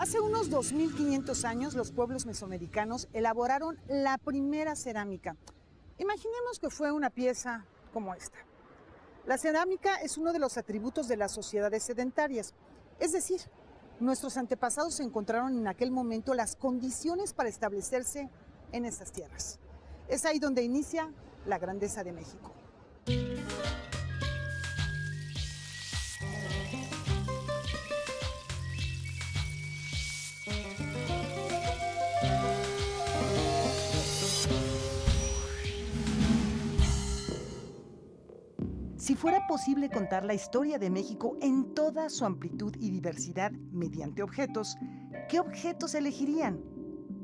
Hace unos 2500 años, los pueblos mesoamericanos elaboraron la primera cerámica. Imaginemos que fue una pieza como esta. La cerámica es uno de los atributos de las sociedades sedentarias. Es decir, nuestros antepasados encontraron en aquel momento las condiciones para establecerse en estas tierras. Es ahí donde inicia la grandeza de México. Si fuera posible contar la historia de México en toda su amplitud y diversidad mediante objetos, ¿qué objetos elegirían?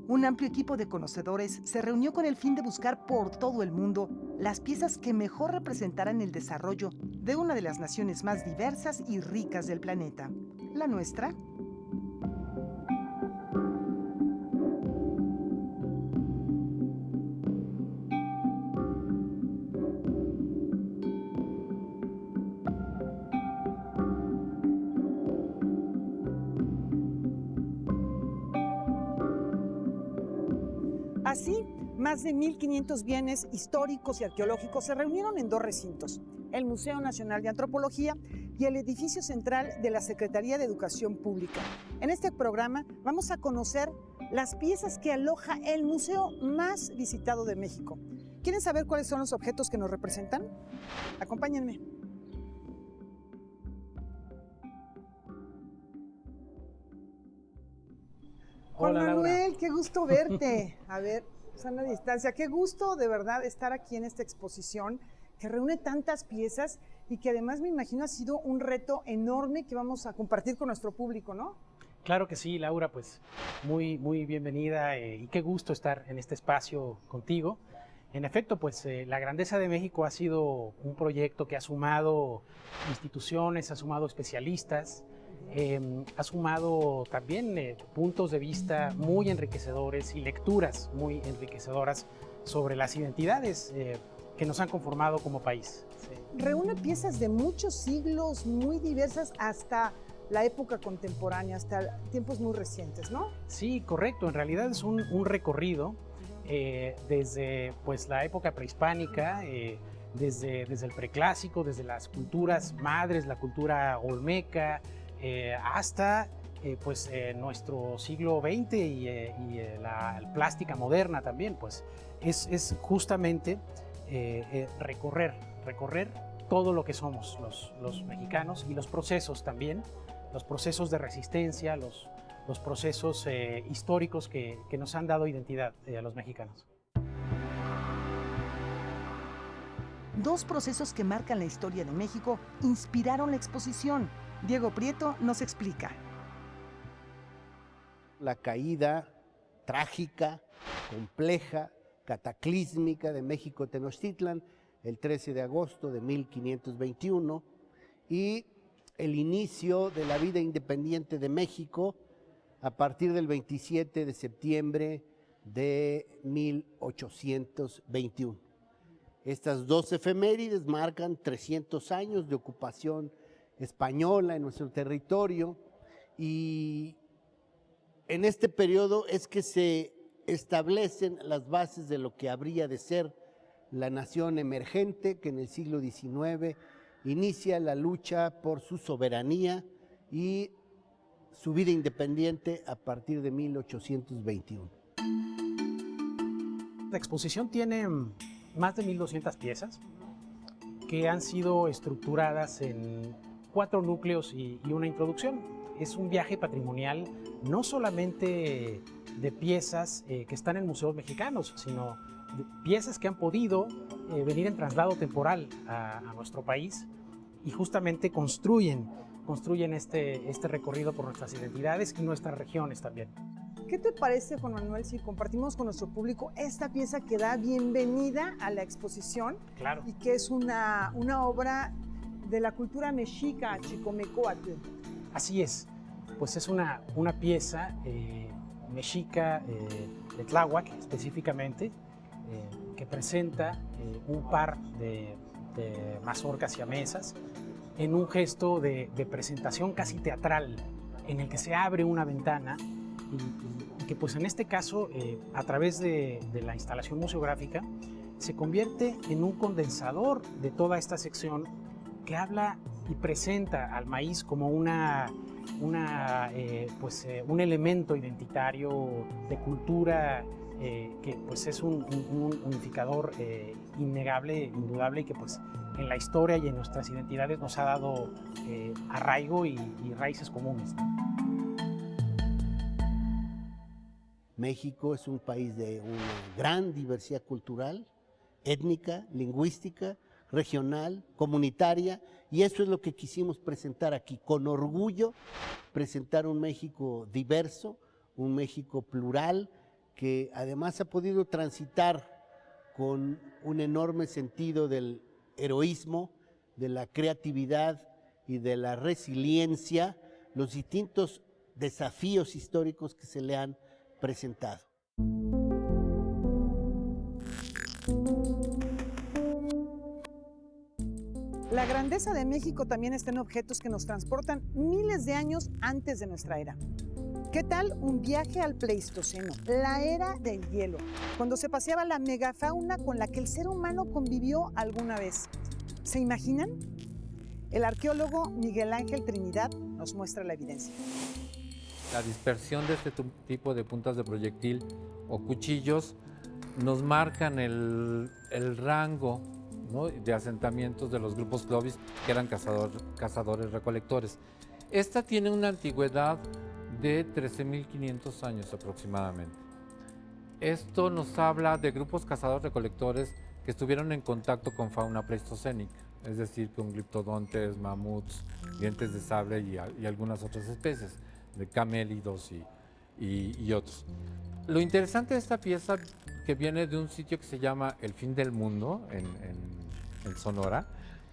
Un amplio equipo de conocedores se reunió con el fin de buscar por todo el mundo las piezas que mejor representaran el desarrollo de una de las naciones más diversas y ricas del planeta, la nuestra. Así, más de 1500 bienes históricos y arqueológicos se reunieron en dos recintos, el Museo Nacional de Antropología y el edificio central de la Secretaría de Educación Pública. En este programa vamos a conocer las piezas que aloja el museo más visitado de México. ¿Quieren saber cuáles son los objetos que nos representan? Acompáñenme. Juan Hola, Laura. Manuel, qué gusto verte. A ver, sana distancia. Qué gusto de verdad estar aquí en esta exposición que reúne tantas piezas y que además me imagino ha sido un reto enorme que vamos a compartir con nuestro público, ¿no? Claro que sí, Laura, pues muy bienvenida y qué gusto estar en este espacio contigo. En efecto, pues la Grandeza de México ha sido un proyecto que ha sumado instituciones, ha sumado especialistas, ha sumado también puntos de vista muy enriquecedores y lecturas muy enriquecedoras sobre las identidades que nos han conformado como país. Sí. Reúne piezas de muchos siglos, muy diversas, hasta la época contemporánea, hasta tiempos muy recientes, ¿no? Sí, correcto. En realidad es un recorrido desde pues, la época prehispánica, desde el preclásico, desde las culturas madres, la cultura olmeca, hasta nuestro siglo XX y la plástica moderna también. Pues es justamente recorrer todo lo que somos los mexicanos y los procesos también, los procesos de resistencia, los procesos históricos que nos han dado identidad a los mexicanos. Dos procesos que marcan la historia de México inspiraron la exposición. Diego Prieto nos explica. La caída trágica, compleja, cataclísmica de México Tenochtitlan, el 13 de agosto de 1521, y el inicio de la vida independiente de México a partir del 27 de septiembre de 1821. Estas dos efemérides marcan 300 años de ocupación española en nuestro territorio, y en este periodo es que se establecen las bases de lo que habría de ser la nación emergente que en el siglo XIX inicia la lucha por su soberanía y su vida independiente a partir de 1821. La exposición tiene más de 1200 piezas que han sido estructuradas en 4 núcleos y una introducción. Es un viaje patrimonial no solamente de piezas que están en museos mexicanos, sino de piezas que han podido venir en traslado temporal a nuestro país y justamente construyen este recorrido por nuestras identidades y nuestras regiones también. ¿Qué te parece, Juan Manuel, si compartimos con nuestro público esta pieza que da bienvenida a la exposición? Claro. Y que es una obra de la cultura mexica, chicomecoatl. Así es, pues es una pieza mexica de Tláhuac específicamente, que presenta un par de mazorcas siamesas en un gesto de presentación casi teatral en el que se abre una ventana y que pues en este caso, a través de la instalación museográfica, se convierte en un condensador de toda esta sección que habla y presenta al maíz como un elemento identitario de cultura que pues es un unificador innegable, indudable, y que pues en la historia y en nuestras identidades nos ha dado arraigo y raíces comunes. México es un país de una gran diversidad cultural, étnica, lingüística, regional, comunitaria, y eso es lo que quisimos presentar aquí, con orgullo, presentar un México diverso, un México plural, que además ha podido transitar con un enorme sentido del heroísmo, de la creatividad y de la resiliencia, los distintos desafíos históricos que se le han presentado. La grandeza de México también está en objetos que nos transportan miles de años antes de nuestra era. ¿Qué tal un viaje al Pleistoceno, la era del hielo, cuando se paseaba la megafauna con la que el ser humano convivió alguna vez? ¿Se imaginan? El arqueólogo Miguel Ángel Trinidad nos muestra la evidencia. La dispersión de este tipo de puntas de proyectil o cuchillos nos marcan el rango, ¿no?, de asentamientos de los grupos Clovis, que eran cazadores-recolectores. Esta tiene una antigüedad de 13.500 años aproximadamente. Esto nos habla de grupos cazadores-recolectores que estuvieron en contacto con fauna pleistocénica, es decir, con gliptodontes, mamuts, dientes de sable y algunas otras especies, de camélidos y otros. Lo interesante de esta pieza, que viene de un sitio que se llama El Fin del Mundo, en Sonora,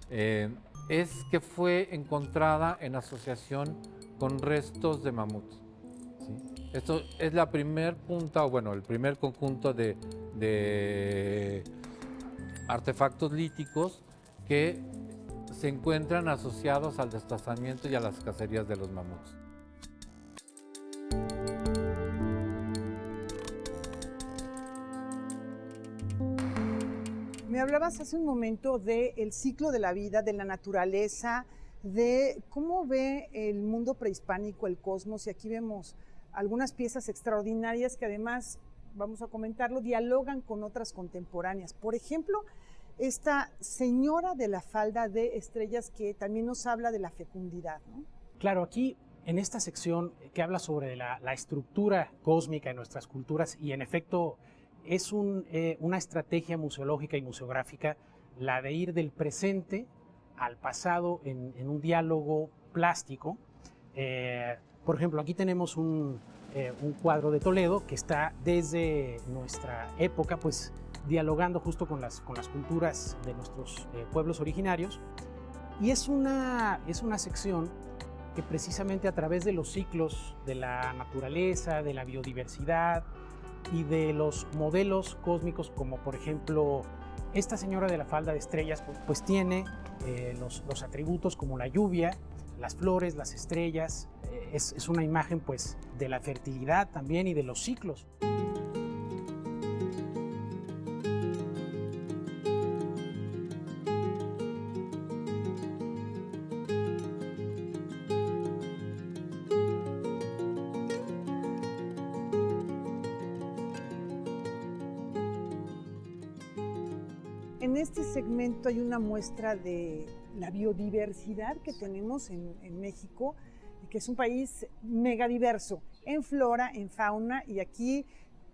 es que fue encontrada en asociación con restos de mamut. ¿Sí? Esto es la primer punta, o bueno, el primer conjunto de artefactos líticos que se encuentran asociados al desplazamiento y a las cacerías de los mamuts. Me hablabas hace un momento del ciclo de la vida, de la naturaleza, de cómo ve el mundo prehispánico, el cosmos, y aquí vemos algunas piezas extraordinarias que además, vamos a comentarlo, dialogan con otras contemporáneas. Por ejemplo, esta señora de la falda de estrellas que también nos habla de la fecundidad, ¿no? Claro, aquí en esta sección que habla sobre la estructura cósmica en nuestras culturas, y en efecto es una estrategia museológica y museográfica la de ir del presente al pasado en un diálogo plástico. Por ejemplo, aquí tenemos un cuadro de Toledo que está desde nuestra época, pues dialogando justo con las culturas de nuestros pueblos originarios, y es una sección que precisamente a través de los ciclos de la naturaleza, de la biodiversidad y de los modelos cósmicos, como por ejemplo esta señora de la falda de estrellas, pues tiene los atributos como la lluvia, las flores, las estrellas. Es una imagen pues de la fertilidad también y de los ciclos. En este segmento hay una muestra de la biodiversidad que tenemos en México, que es un país megadiverso en flora, en fauna, y aquí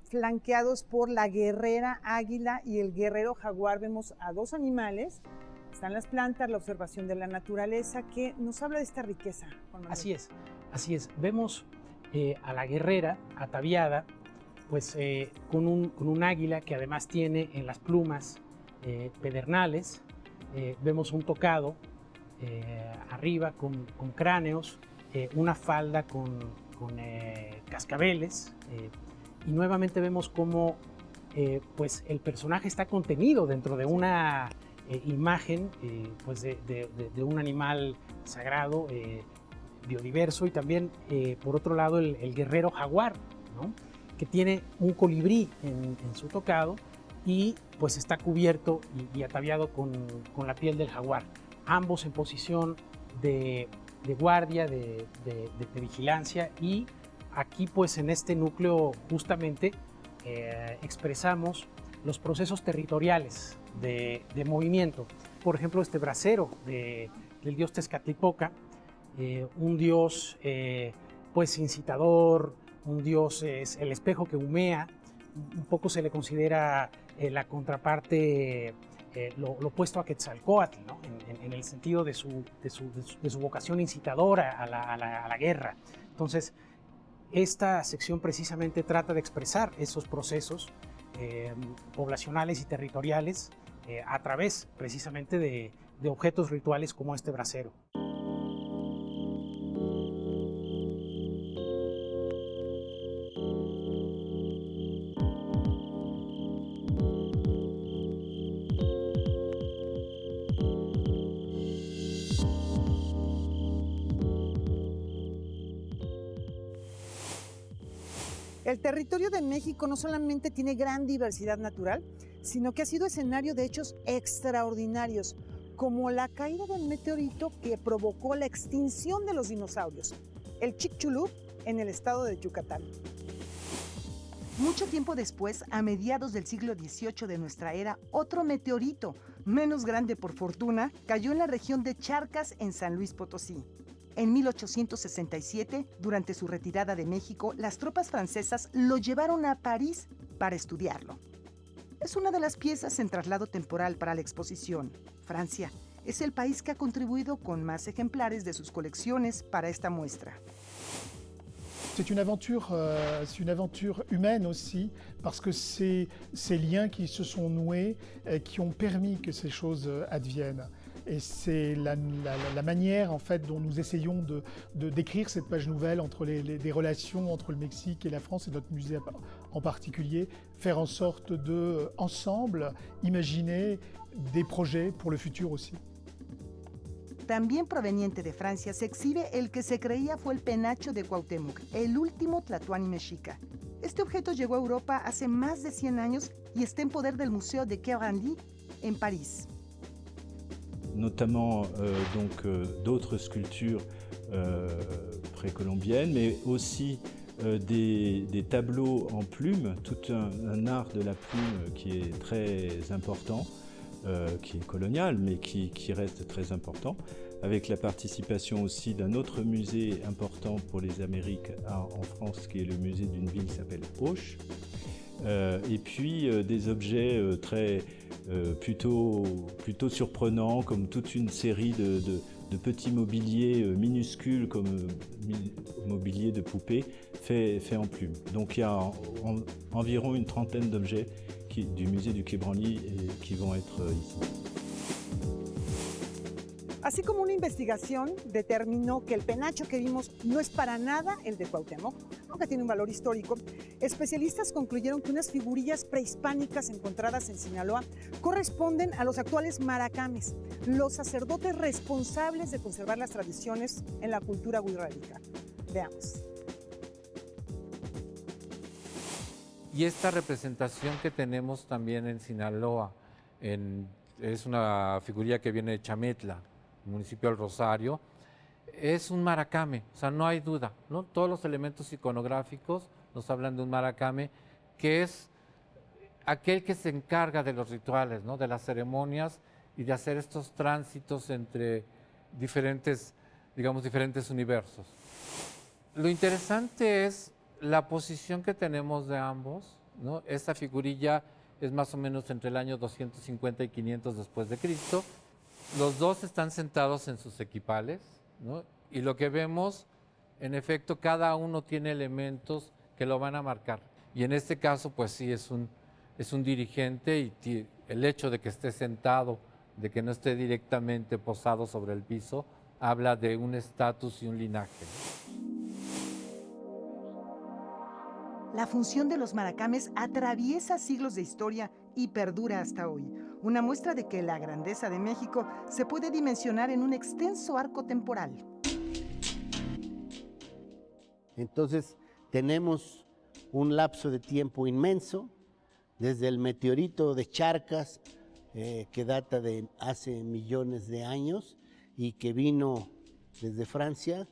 flanqueados por la guerrera águila y el guerrero jaguar vemos a dos animales. Están las plantas, la observación de la naturaleza, que nos habla de esta riqueza. Así es. Vemos a la guerrera ataviada pues, con un águila que además tiene en las plumas pedernales. Vemos un tocado arriba con cráneos, una falda con cascabeles, y nuevamente vemos cómo pues el personaje está contenido dentro de una imagen pues de un animal sagrado, biodiverso, y también, por otro lado, el guerrero jaguar, ¿no? Que tiene un colibrí en su tocado y pues está cubierto y ataviado con la piel del jaguar, ambos en posición de guardia, de vigilancia. Y aquí pues en este núcleo justamente expresamos los procesos territoriales de movimiento. Por ejemplo, este bracero del dios Tezcatlipoca, un dios pues incitador, un dios es el espejo que humea, un poco se le considera la contraparte, lo opuesto a Quetzalcóatl, ¿no? En el sentido de su vocación incitadora a la guerra. Entonces, esta sección precisamente trata de expresar esos procesos poblacionales y territoriales a través precisamente de objetos rituales como este bracero. El territorio de México no solamente tiene gran diversidad natural, sino que ha sido escenario de hechos extraordinarios, como la caída del meteorito que provocó la extinción de los dinosaurios, el Chicxulub, en el estado de Yucatán. Mucho tiempo después, a mediados del siglo XVIII de nuestra era, otro meteorito, menos grande por fortuna, cayó en la región de Charcas, en San Luis Potosí. En 1867, durante su retirada de México, las tropas francesas lo llevaron a París para estudiarlo. Es una de las piezas en traslado temporal para la exposición. Francia es el país que ha contribuido con más ejemplares de sus colecciones para esta muestra. C'est une aventure humaine aussi, parce que c'est ces liens qui se sont noués, qui ont permis que ces choses adviennent. Et c'est la manière en fait dont nous essayons de décrire cette page nouvelle entre des relations entre le Mexique et la France et notre musée en particulier, faire en sorte de, ensemble, imaginer des projets pour le futur aussi. También proveniente de Francia se exhibe el que se creía fue el penacho de Cuauhtémoc, el último tlatoani mexica. Este objeto llegó a Europa hace más de 100 años y está en poder del Museo de Quai Branly en París. Notamment d'autres sculptures précolombiennes, mais aussi des tableaux en plume, tout un art de la plume qui est très important, qui est colonial, mais qui reste très important, avec la participation aussi d'un autre musée important pour les Amériques en France, qui est le musée d'une ville qui s'appelle Auch. Et puis des objets plutôt surprenants, comme toute une série de petits mobiliers minuscules, comme mobilier de poupée, fait en plume. Donc il y a environ une trentaine d'objets du musée du Quai Branly qui vont être ici. Así como una investigación determinó que el penacho que vimos no es para nada el de Cuauhtémoc, aunque tiene un valor histórico, especialistas concluyeron que unas figurillas prehispánicas encontradas en Sinaloa corresponden a los actuales maracames, los sacerdotes responsables de conservar las tradiciones en la cultura wixárika. Veamos. Y esta representación que tenemos también en Sinaloa, es una figurilla que viene de Chametla, municipio del Rosario, es un maracame, o sea, no hay duda, ¿no? Todos los elementos iconográficos nos hablan de un maracame, que es aquel que se encarga de los rituales, ¿no? De las ceremonias y de hacer estos tránsitos entre diferentes universos. Lo interesante es la posición que tenemos de ambos, ¿no? Esta figurilla es más o menos entre el año 250 y 500 después de Cristo. Los dos están sentados en sus equipales, ¿no? Y lo que vemos, en efecto, cada uno tiene elementos que lo van a marcar. Y en este caso, pues sí, es un dirigente, y el hecho de que esté sentado, de que no esté directamente posado sobre el piso, habla de un estatus y un linaje. La función de los maracames atraviesa siglos de historia y perdura hasta hoy. Una muestra de que la grandeza de México se puede dimensionar en un extenso arco temporal. Entonces tenemos un lapso de tiempo inmenso, desde el meteorito de Charcas, que data de hace millones de años y que vino desde Francia,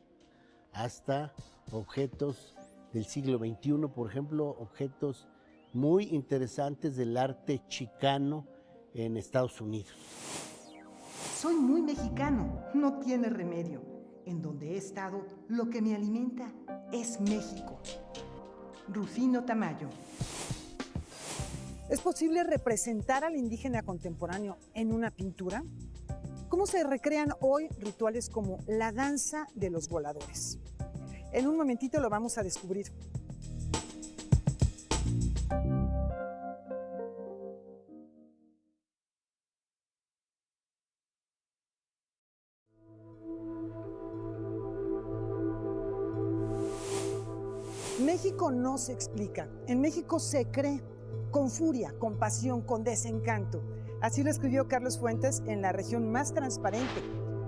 hasta objetos del siglo XXI, por ejemplo, objetos muy interesantes del arte chicano en Estados Unidos. Soy muy mexicano, no tiene remedio. En donde he estado, lo que me alimenta es México. Rufino Tamayo. ¿Es posible representar al indígena contemporáneo en una pintura? ¿Cómo se recrean hoy rituales como la danza de los voladores? En un momentito lo vamos a descubrir. México no se explica, en México se cree, con furia, con pasión, con desencanto. Así lo escribió Carlos Fuentes en La región más transparente.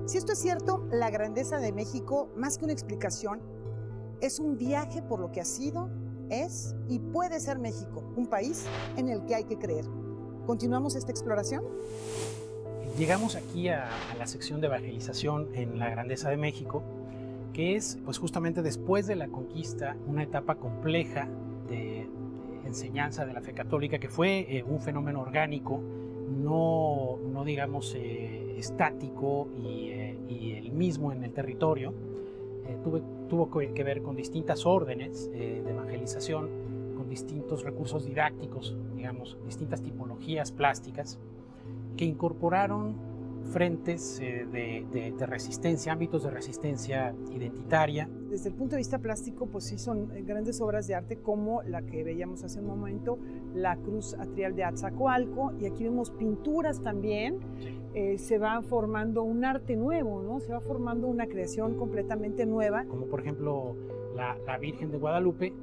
Si esto es cierto, la grandeza de México, más que una explicación, es un viaje por lo que ha sido, es y puede ser México, un país en el que hay que creer. ¿Continuamos esta exploración? Llegamos aquí a la sección de evangelización en la grandeza de México, que es pues justamente después de la conquista una etapa compleja de enseñanza de la fe católica, que fue un fenómeno orgánico, no digamos estático y el mismo en el territorio. Tuvo que ver con distintas órdenes de evangelización, con distintos recursos didácticos, digamos, distintas tipologías plásticas que incorporaron frentes de resistencia, ámbitos de resistencia identitaria. Desde el punto de vista plástico, pues sí son grandes obras de arte como la que veíamos hace un momento, la Cruz Atrial de Atzacoalco, y aquí vemos pinturas también. Sí. Se va formando un arte nuevo, ¿no? Se va formando una creación completamente nueva. Como por ejemplo la Virgen de Guadalupe,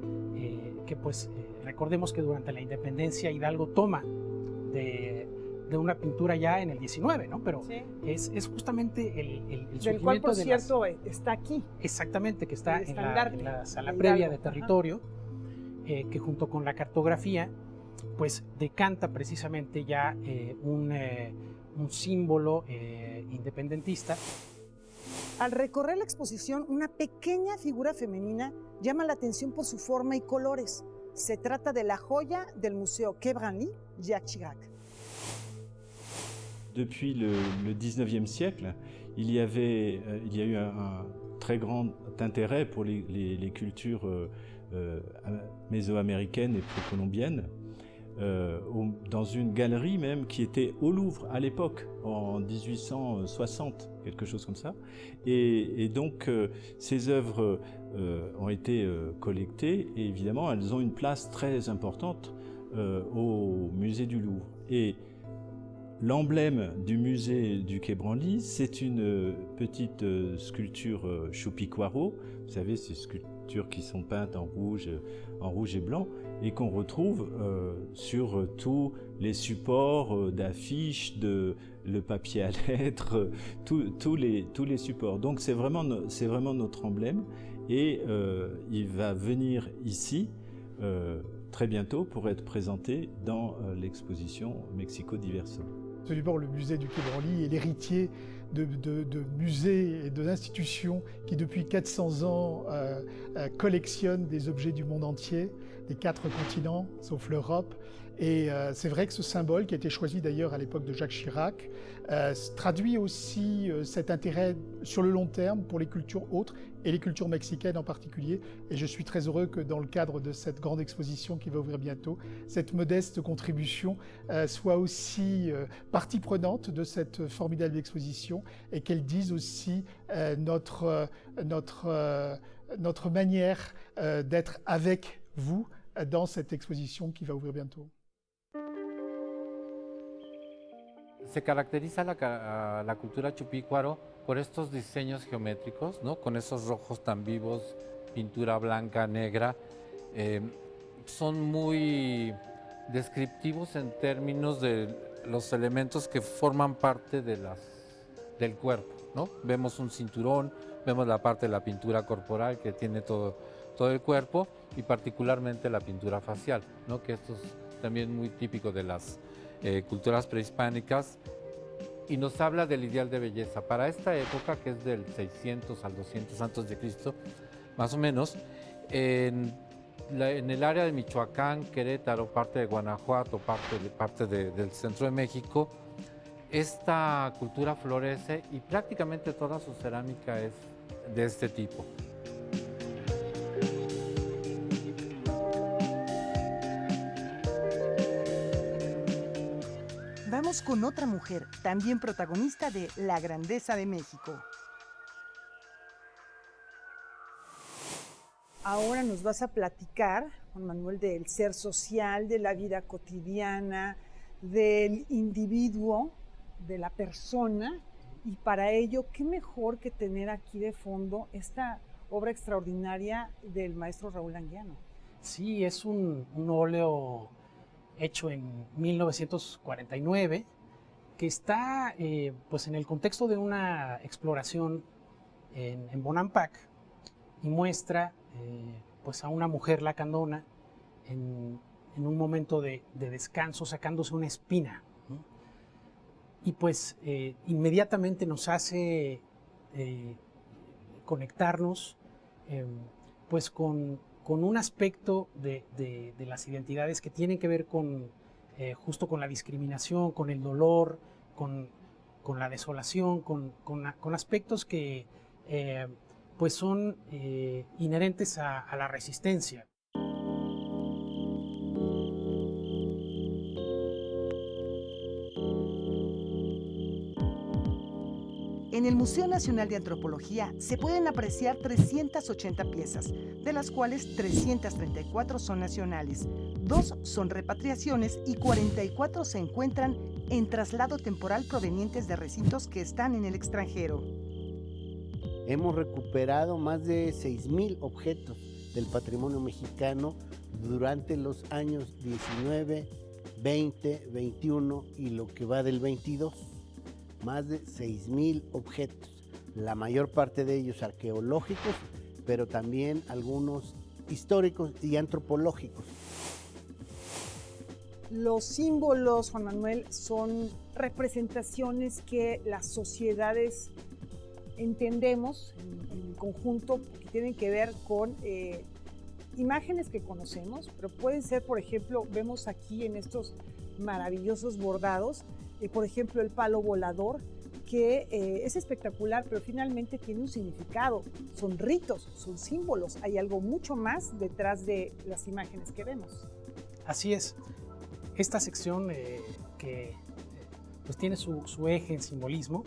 que pues recordemos que durante la independencia Hidalgo toma de una pintura ya en el 19, ¿no? Pero sí, es justamente el surgimiento del cual, por cierto, está aquí. Exactamente, que está en la sala previa de territorio, que junto con la cartografía, pues decanta precisamente ya un símbolo independentista. Al recorrer la exposición, una pequeña figura femenina llama la atención por su forma y colores. Se trata de la joya del Museo Quai Branly, Jacques Chirac. Depuis le 19e siècle, il y a eu un très grand intérêt pour les cultures mésoaméricaines et précolombiennes, dans une galerie même qui était au Louvre à l'époque, en 1860, quelque chose comme ça. Et donc ces œuvres ont été collectées et évidemment elles ont une place très importante au musée du Louvre. Et l'emblème du musée du Quai Branly, c'est une petite sculpture Choupi-Quaro. Vous savez, ces sculptures qui sont peintes en rouge et blanc et qu'on retrouve sur tous les supports d'affiches, le papier à lettres, tous les supports. Donc c'est vraiment notre emblème et il va venir ici très bientôt pour être présenté dans l'exposition Mexico Diverso. Absolument, le musée du Quai Branly est l'héritier de musées et d'institutions qui depuis 400 ans collectionnent des objets du monde entier, des 4 continents, sauf l'Europe. Et c'est vrai que ce symbole, qui a été choisi d'ailleurs à l'époque de Jacques Chirac, traduit aussi cet intérêt sur le long terme pour les cultures autres et les cultures mexicaines en particulier. Et je suis très heureux que dans le cadre de cette grande exposition qui va ouvrir bientôt, cette modeste contribution soit aussi partie prenante de cette formidable exposition et qu'elle dise aussi notre manière d'être avec vous dans cette exposition qui va ouvrir bientôt. Se caracteriza la cultura chupícuaro por estos diseños geométricos, ¿no? Con esos rojos tan vivos, pintura blanca, negra. Son muy descriptivos en términos de los elementos que forman parte del cuerpo, ¿no? Vemos un cinturón, vemos la parte de la pintura corporal que tiene todo el cuerpo y particularmente la pintura facial, ¿no? Que esto es también muy típico de las culturas prehispánicas y nos habla del ideal de belleza. Para esta época, que es del 600 al 200 antes de Cristo, más o menos, en el área de Michoacán, Querétaro, parte de Guanajuato, parte del centro de México, esta cultura florece y prácticamente toda su cerámica es de este tipo. Vamos con otra mujer, también protagonista de La Grandeza de México. Ahora nos vas a platicar, Juan Manuel, del ser social, de la vida cotidiana, del individuo, de la persona, y para ello, qué mejor que tener aquí de fondo esta obra extraordinaria del maestro Raúl Anguiano. Sí, es un óleo hecho en 1949 que está pues en el contexto de una exploración en Bonampak y muestra pues a una mujer lacandona en un momento de descanso sacándose una espina, ¿no? Y pues inmediatamente nos hace conectarnos pues con un aspecto de las identidades que tienen que ver con justo con la discriminación, con el dolor, con la desolación, con aspectos que pues son inherentes a la resistencia. En el Museo Nacional de Antropología se pueden apreciar 380 piezas, de las cuales 334 son nacionales, 2 son repatriaciones y 44 se encuentran en traslado temporal provenientes de recintos que están en el extranjero. Hemos recuperado más de 6,000 objetos del patrimonio mexicano durante los años 19, 20, 21 y lo que va del 22. Más de 6,000 objetos, la mayor parte de ellos arqueológicos, pero también algunos históricos y antropológicos. Los símbolos, Juan Manuel, son representaciones que las sociedades entendemos en conjunto, que tienen que ver con imágenes que conocemos, pero pueden ser, por ejemplo, vemos aquí en estos maravillosos bordados, por ejemplo, el palo volador, que es espectacular, pero finalmente tiene un significado. Son ritos, son símbolos. Hay algo mucho más detrás de las imágenes que vemos. Así es. Esta sección que pues tiene su eje en simbolismo,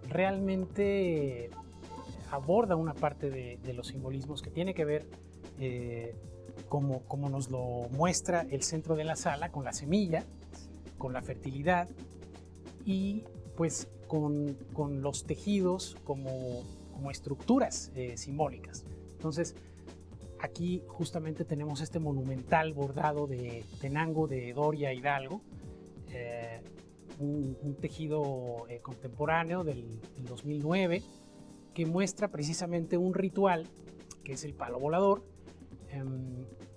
realmente aborda una parte de los simbolismos que tiene que ver como nos lo muestra el centro de la sala, con la semilla, con la fertilidad y pues con los tejidos como estructuras simbólicas. Entonces, aquí justamente tenemos este monumental bordado de Tenango de Doria Hidalgo, un tejido contemporáneo del 2009 que muestra precisamente un ritual que es el palo volador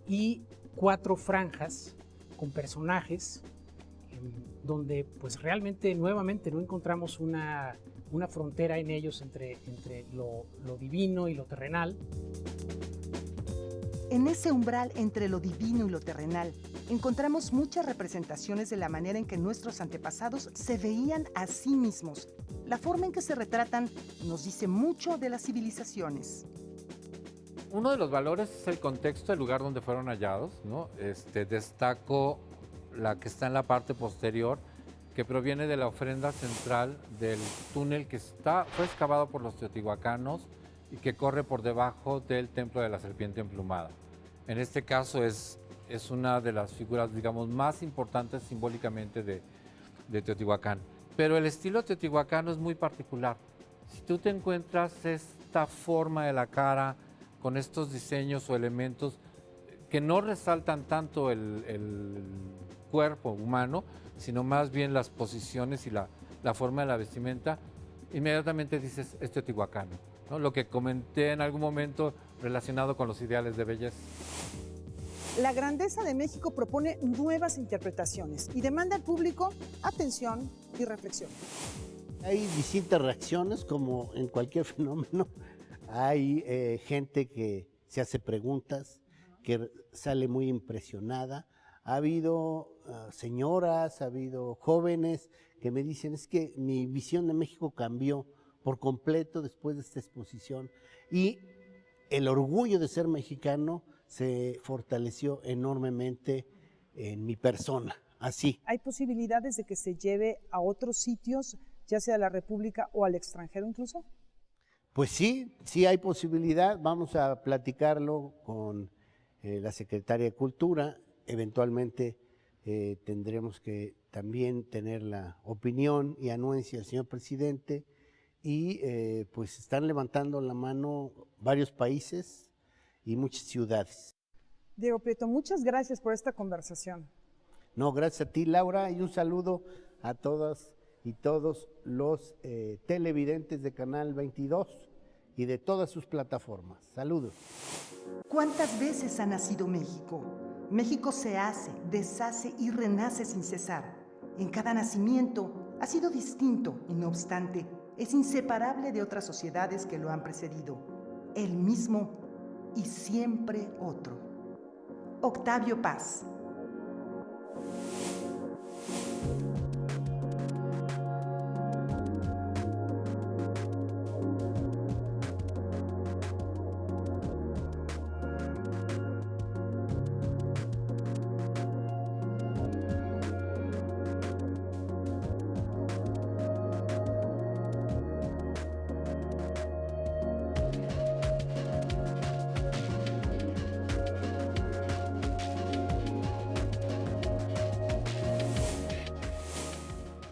y 4 franjas con personajes donde pues realmente nuevamente no encontramos una frontera en ellos entre lo divino y lo terrenal. En ese umbral entre lo divino y lo terrenal, encontramos muchas representaciones de la manera en que nuestros antepasados se veían a sí mismos. La forma en que se retratan nos dice mucho de las civilizaciones. Uno de los valores es el contexto del lugar donde fueron hallados, ¿no? Destaco la que está en la parte posterior, que proviene de la ofrenda central del túnel que fue excavado por los teotihuacanos y que corre por debajo del templo de la serpiente emplumada. En este caso es una de las figuras, digamos, más importantes simbólicamente de Teotihuacán. Pero el estilo teotihuacano es muy particular. Si tú te encuentras esta forma de la cara con estos diseños o elementos que no resaltan tanto el cuerpo humano, sino más bien las posiciones y la forma de la vestimenta, inmediatamente dices, es teotihuacano. ¿no? Lo que comenté en algún momento relacionado con los ideales de belleza. La grandeza de México propone nuevas interpretaciones y demanda al público atención y reflexión. Hay distintas reacciones, como en cualquier fenómeno. Hay gente que se hace preguntas, que sale muy impresionada. Ha habido señoras, ha habido jóvenes que me dicen, es que mi visión de México cambió por completo después de esta exposición, y el orgullo de ser mexicano se fortaleció enormemente en mi persona, así. ¿Hay posibilidades de que se lleve a otros sitios, ya sea a la República o al extranjero incluso? Pues sí, sí hay posibilidad. Vamos a platicarlo con la Secretaria de Cultura. Eventualmente tendremos que también tener la opinión y anuencia del señor presidente, y pues están levantando la mano varios países y muchas ciudades. Diego Prieto, muchas gracias por esta conversación. No, gracias a ti, Laura, y un saludo a todas y todos los televidentes de Canal 22 y de todas sus plataformas. Saludos. ¿Cuántas veces ha nacido México? México se hace, deshace y renace sin cesar. En cada nacimiento ha sido distinto y, no obstante, es inseparable de otras sociedades que lo han precedido. El mismo y siempre otro. Octavio Paz.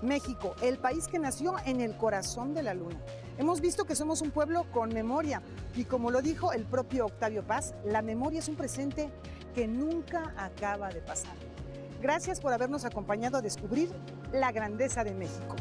México, el país que nació en el corazón de la luna. Hemos visto que somos un pueblo con memoria y, como lo dijo el propio Octavio Paz, la memoria es un presente que nunca acaba de pasar. Gracias por habernos acompañado a descubrir la grandeza de México.